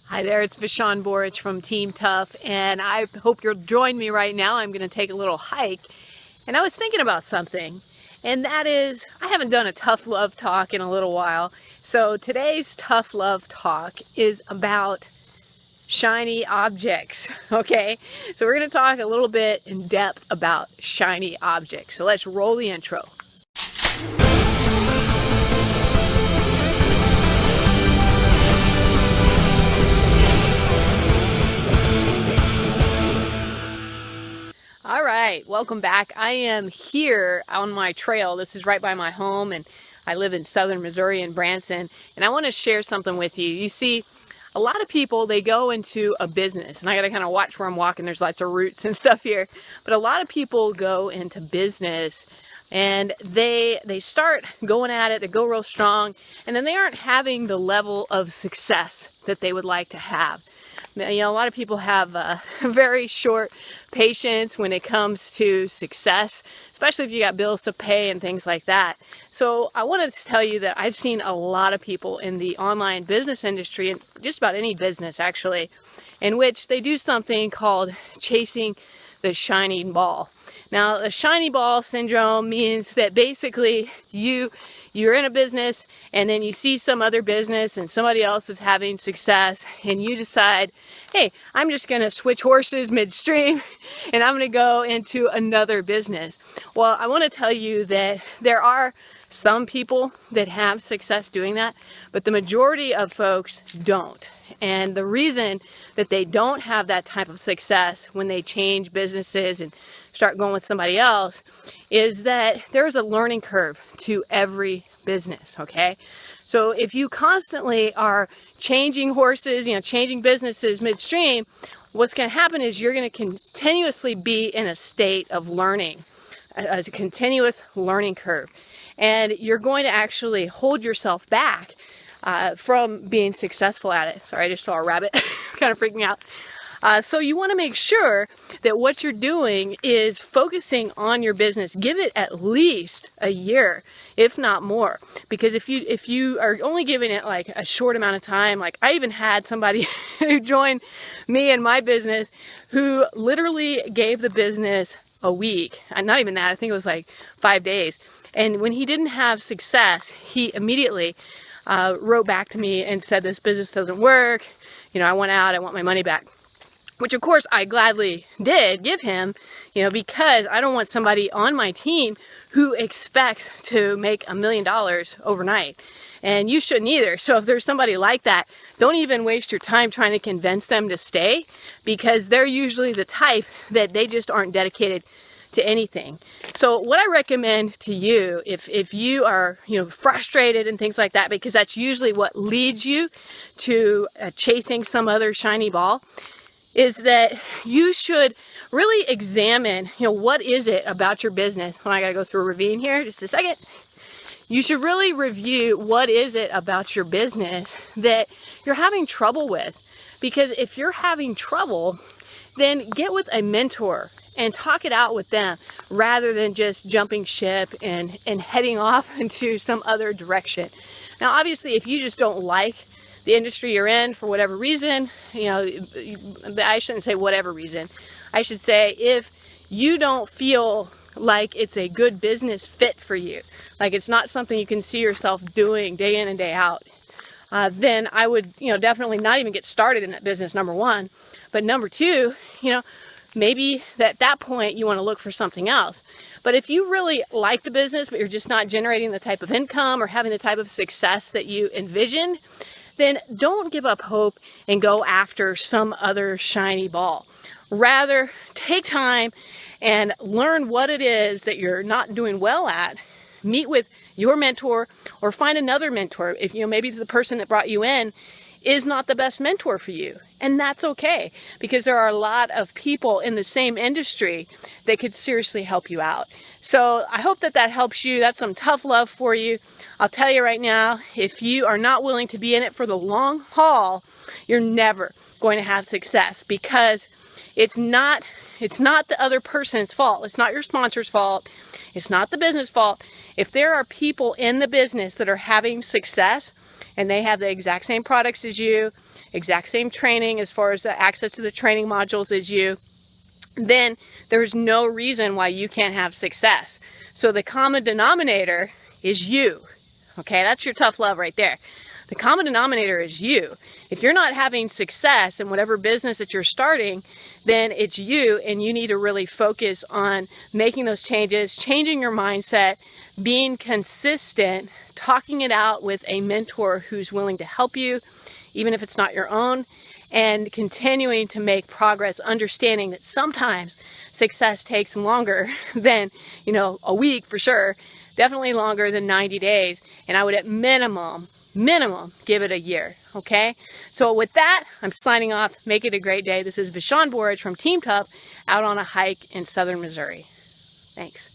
Hi there, it's Vashon Borich from Team TUFF, and I hope you'll join me right now. I'm going to take a little hike, and I was thinking about something, and that is, I haven't done a tough love talk in a little while, so today's tough love talk is about shiny objects, okay? So we're going to talk a little bit in depth about shiny objects, so let's roll the intro. All right, welcome back. I am here on my trail. This is right by my home, and I live in southern Missouri in Branson, and I want to share something with you. You see, a lot of people, they go into a business, and I got to kind of watch where I'm walking. There's lots of roots and stuff here, but a lot of people go into business and they start going at it, they go real strong, and then they aren't having the level of success that they would like to have. You know, a lot of people have very short patience when it comes to success, especially if you got bills to pay and things like that. So I wanted to tell you that I've seen a lot of people in the online business industry, and just about any business actually, in which they do something called chasing the shiny ball. Now, the shiny ball syndrome means that basically you're in a business and then you see some other business and somebody else is having success, and you decide, hey, I'm just going to switch horses midstream and I'm going to go into another business. Well, I want to tell you that there are some people that have success doing that, but the majority of folks don't. And the reason that they don't have that type of success when they change businesses and start going with somebody else is that there's a learning curve to every business, okay? So if you constantly are changing horses, changing businesses midstream, what's going to happen is you're going to continuously be in a state of learning, a continuous learning curve. And you're going to actually hold yourself back from being successful at it. Sorry, I just saw a rabbit. Kind of freaked me out. So you want to make sure that what you're doing is focusing on your business. Give it at least a year, if not more. Because if you are only giving it like a short amount of time, like I even had somebody who joined me in my business who literally gave the business a week. Not even that, I think it was like 5 days. And when he didn't have success, he immediately wrote back to me and said, this business doesn't work. I want out, I want my money back. Which of course I gladly did give him, because I don't want somebody on my team who expects to make $1 million overnight. And you shouldn't either. So if there's somebody like that, don't even waste your time trying to convince them to stay, because they're usually the type that they just aren't dedicated to anything. So what I recommend to you, if you are frustrated and things like that, because that's usually what leads you to chasing some other shiny ball, is that you should really examine, what is it about your business? I got to go through a ravine here, just a second. You should really review what is it about your business that you're having trouble with. Because if you're having trouble, then get with a mentor and talk it out with them rather than just jumping ship and heading off into some other direction. Now, obviously, if you just don't like the industry you're in for whatever reason, I shouldn't say whatever reason. I should say if you don't feel like it's a good business fit for you, like it's not something you can see yourself doing day in and day out, then I would, definitely not even get started in that business, number one. But number two, maybe at that point you want to look for something else. But if you really like the business, but you're just not generating the type of income or having the type of success that you envision, then don't give up hope and go after some other shiny ball. Rather, take time and learn what it is that you're not doing well at. Meet with your mentor or find another mentor. If maybe the person that brought you in is not the best mentor for you. And that's okay, because there are a lot of people in the same industry that could seriously help you out. So I hope that helps you. That's some tough love for you. I'll tell you right now, if you are not willing to be in it for the long haul, you're never going to have success, because it's not the other person's fault. It's not your sponsor's fault. It's not the business fault. If there are people in the business that are having success and they have the exact same products as you, exact same training as far as the access to the training modules as you, then there's no reason why you can't have success. So the common denominator is you. Okay, that's your tough love right there. The common denominator is you. If you're not having success in whatever business that you're starting, then it's you, and you need to really focus on making those changes, changing your mindset, being consistent, talking it out with a mentor who's willing to help you, even if it's not your own, and continuing to make progress, understanding that sometimes success takes longer than, a week for sure, definitely longer than 90 days, and I would at minimum give it a year. Okay, so with that, I'm signing off. Make it a great day. This is Vishon Borage from Team TUFF out on a hike in southern Missouri. Thanks.